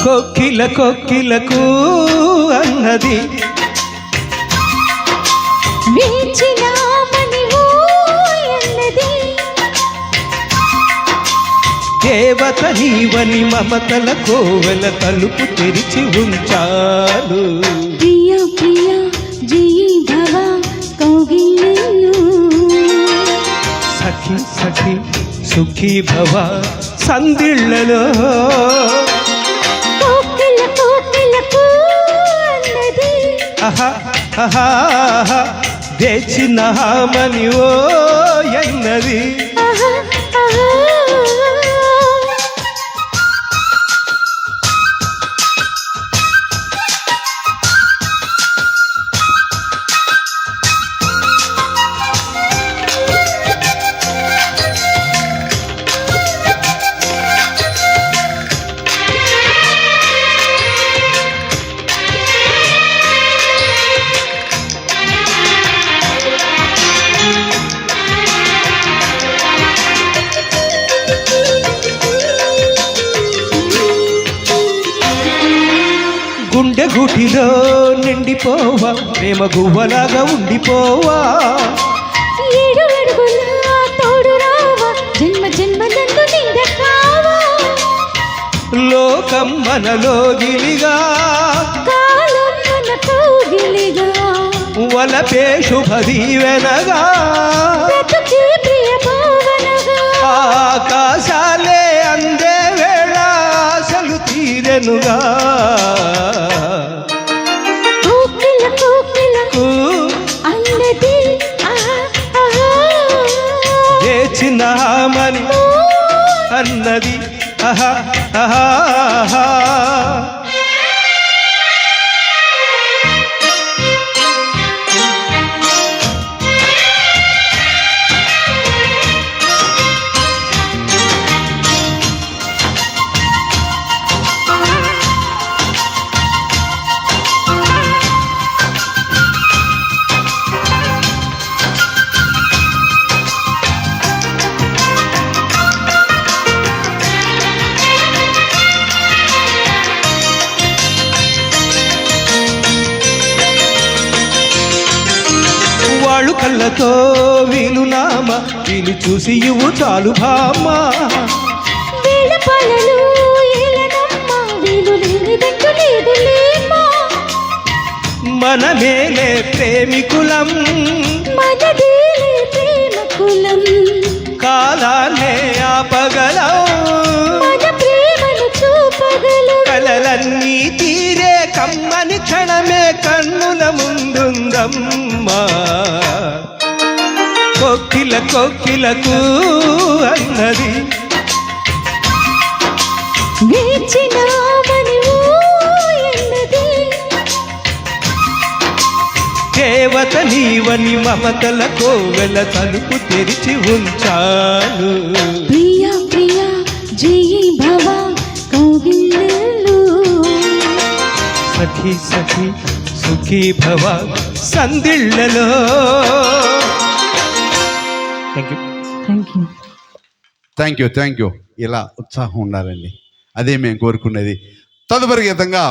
కొక్కిల కొక్కిలకు అన్నది దేవత నీవని మమతల కోవెల తలుపు తెరిచి ఉంచాను. ప్రియ ప్రియ జయి భవ కౌగిలిలో సఖి సఖి సుఖీ భవ సందిళ్ళలో వేచినామని ఓ ఎన్నది. గుండె గుటిలో నిండిపోవా ప్రేమ గువ్వలాగా ఉండిపోవా. ఏడు అడుగుల తోడు రావా జన్మ జన్మలందు నింద కావా. లోకం మనలో గిలిగా కాలం మన కౌగిలిగా వలపే శుభదీవెనగా బ్రతుకే ప్రియ భావనగా ఆకాశాలే అందే వేళ ఆశలు తీరెనుగా. వేచినామని అన్నది ఆహా ఆహా. వాళ్ళు కళ్ళతో వీలు నామ వీలు చూసి ఇవ్వు చాలు భామ. మనమేలే ప్రేమికులం కాలాన్నే ఆపగలం కలలన్నీ తీరే కమ్మని క్షణమే కన్నుల ముందుందమ్మా. కొక్కిల కొక్కిలకు అన్నది దేవత నీవని మమతల కోవెల తలుపు తెరిచి ఉంచాను. ప్రియ ప్రియ జయి భవ కౌగిలిలో సఖి సఖి సుఖీ భవ సందిళ్ళలో. థ్యాంక్ యూ ఇలా ఉత్సాహం ఉండాలండి, అదే మేము కోరుకునేది. తదుపరి గీతంగా